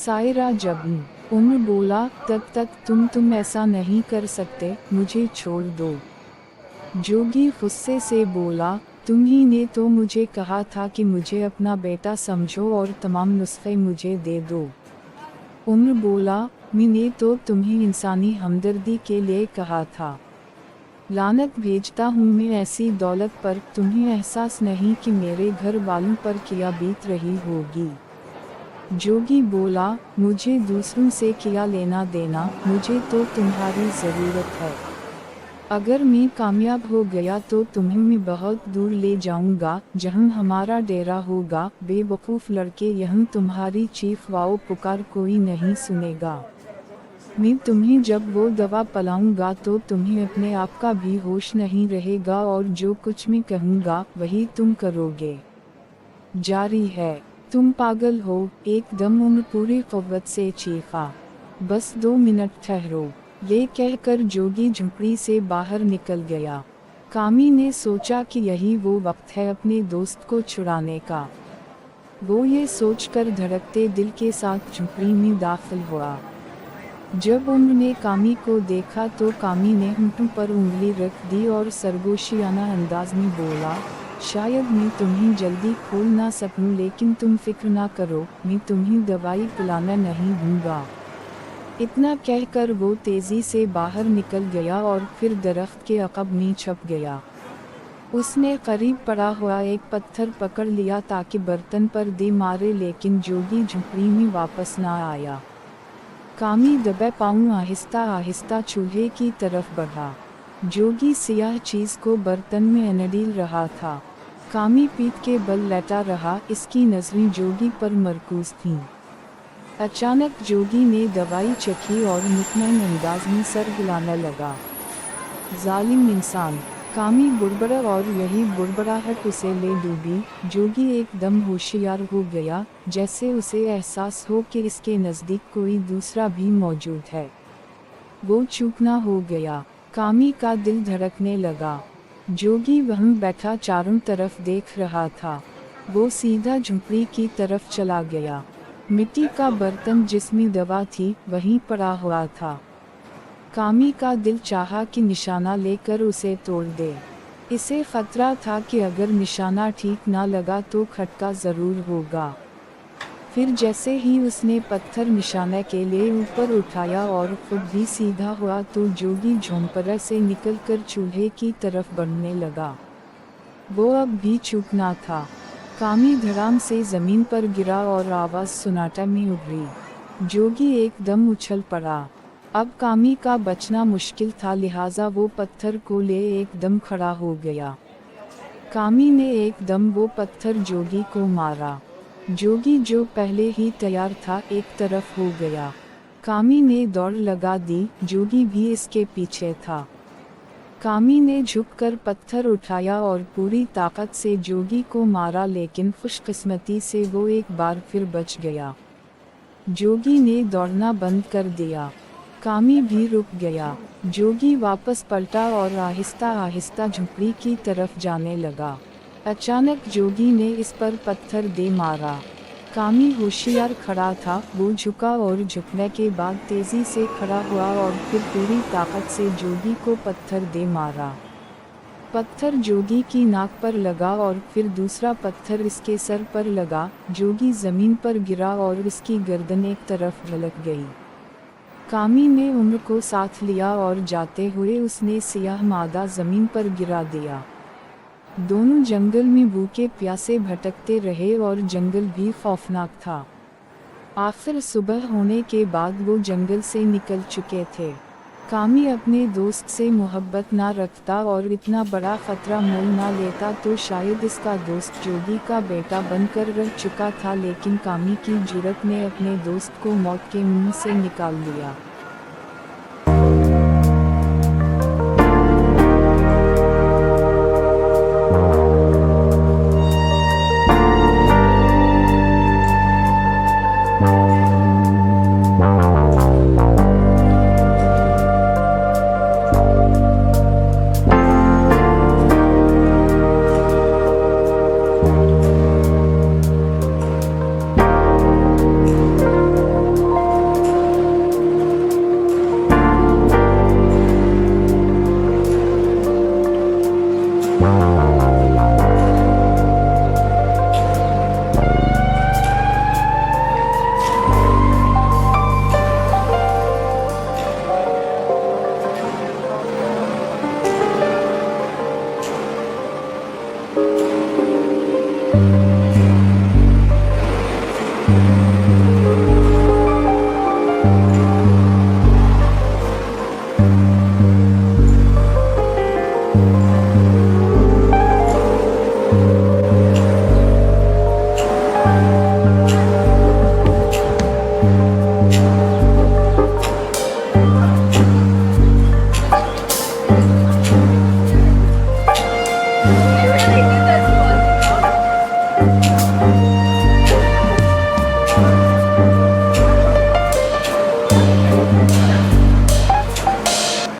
सायरा जबन। उम्र बोला, तब तक तुम ऐसा नहीं कर सकते, मुझे छोड़ दो। जोगी गुस्से से बोला, तुम्ही ने तो मुझे कहा था कि मुझे अपना बेटा समझो और तमाम नुस्खे मुझे दे दो। उम्र बोला, मैंने तो तुम्हें इंसानी हमदर्दी के लिए कहा था। लानत भेजता हूँ मैं ऐसी दौलत पर, तुम्हें एहसास नहीं कि मेरे घर वालों पर क्या बीत रही होगी। जोगी बोला, मुझे दूसरों से क्या लेना देना, मुझे तो तुम्हारी ज़रूरत है। अगर मैं कामयाब हो गया तो तुम्हें मैं बहुत दूर ले जाऊंगा, जहां हमारा डेरा होगा। बेवकूफ़ लड़के, यहाँ तुम्हारी चीख वाओ पुकार कोई नहीं सुनेगा। मैं तुम्हें जब वो दवा पिलाऊंगा तो तुम्हें अपने आप का भी होश नहीं रहेगा और जो कुछ मैं कहूँगा वही तुम करोगे। जारी है, तुम पागल हो, एकदम उम्र पूरी क़ुव्वत से चीखा। बस 2 मिनट ठहरो। ये कहकर जोगी झुंपड़ी से बाहर निकल गया। कामी ने सोचा कि यही वो वक्त है अपने दोस्त को छुड़ाने का। वो ये सोचकर धड़कते दिल के साथ झुंपड़ी में दाखिल हुआ। जब उम्र ने कामी को देखा तो कामी ने होंठों पर उंगली रख दी और सरगोशियाना अंदाज में बोला, शायद मैं तुम्हें जल्दी खोल ना सकूं, लेकिन तुम फिक्र ना करो, मैं तुम्हें दवाई पिलाना नहीं दूंगा। इतना कहकर वो तेज़ी से बाहर निकल गया और फिर दरख्त के अक़ब में छुप गया। उसने करीब पड़ा हुआ एक पत्थर पकड़ लिया ताकि बर्तन पर दे मारे, लेकिन जोगी झुंपड़ी में वापस ना आया। कामी दबे पाँव आहिस्ता आहिस्ता चूल्हे की तरफ बढ़ा। जोगी सियाह चीज़ को बर्तन में अनडील रहा था। कामी पीठ के बल लेटा रहा, इसकी नज़रें जोगी पर मरकूज़ थीं। अचानक जोगी ने दवाई चखी और मुतमईन अंदाज में सर हिलाने लगा। जालिम इंसान, कामी बुड़बड़ा और यही बुड़बड़ाहट उसे ले डूबी। जोगी एकदम होशियार हो गया, जैसे उसे एहसास हो कि इसके नज़दीक कोई दूसरा भी मौजूद है। वो चूकना हो गया। कामी का दिल धड़कने लगा। जोगी वहीं बैठा चारों तरफ देख रहा था। वो सीधा झुंपड़ी की तरफ चला गया। मिट्टी का बर्तन जिसमें दवा थी वहीं पड़ा हुआ था। कामी का दिल चाहा कि निशाना लेकर उसे तोड़ दे। इसे खतरा था कि अगर निशाना ठीक ना लगा तो खटका ज़रूर होगा। फिर जैसे ही उसने पत्थर निशाने के लिए ऊपर उठाया और खुद भी सीधा हुआ तो जोगी झोंपड़े से निकलकर चूल्हे की तरफ बढ़ने लगा। वो अब भी चूकना था। कामी धड़ाम से ज़मीन पर गिरा और आवाज़ सुनाटे में उभरी। जोगी एकदम उछल पड़ा। अब कामी का बचना मुश्किल था, लिहाजा वो पत्थर को ले एकदम खड़ा हो गया। कामी ने एकदम वो पत्थर जोगी को मारा। जोगी जो पहले ही तैयार था एक तरफ हो गया। कामी ने दौड़ लगा दी, जोगी भी इसके पीछे था। कामी ने झुककर पत्थर उठाया और पूरी ताकत से जोगी को मारा, लेकिन खुशकिस्मती से वो एक बार फिर बच गया। जोगी ने दौड़ना बंद कर दिया। कामी भी रुक गया। जोगी वापस पलटा और आहिस्ता आहिस्ता झुंपड़ी की तरफ जाने लगा। अचानक जोगी ने इस पर पत्थर दे मारा। कामी होशियार खड़ा था। वो झुका और झुकने के बाद तेज़ी से खड़ा हुआ और फिर पूरी ताकत से जोगी को पत्थर दे मारा। पत्थर जोगी की नाक पर लगा और फिर दूसरा पत्थर इसके सर पर लगा। जोगी ज़मीन पर गिरा और इसकी गर्दन एक तरफ ढलक गई। कामी ने उम्र को साथ लिया और जाते हुए उसने सियाह मादा ज़मीन पर गिरा दिया। दोनों जंगल में भूखे प्यासे भटकते रहे और जंगल भी खौफनाक था। आखिर सुबह होने के बाद वो जंगल से निकल चुके थे। कामी अपने दोस्त से मोहब्बत ना रखता और इतना बड़ा ख़तरा मोल ना लेता तो शायद इसका दोस्त जोगी का बेटा बनकर रह चुका था, लेकिन कामी की जुर्रत ने अपने दोस्त को मौत के मुंह से निकाल लिया।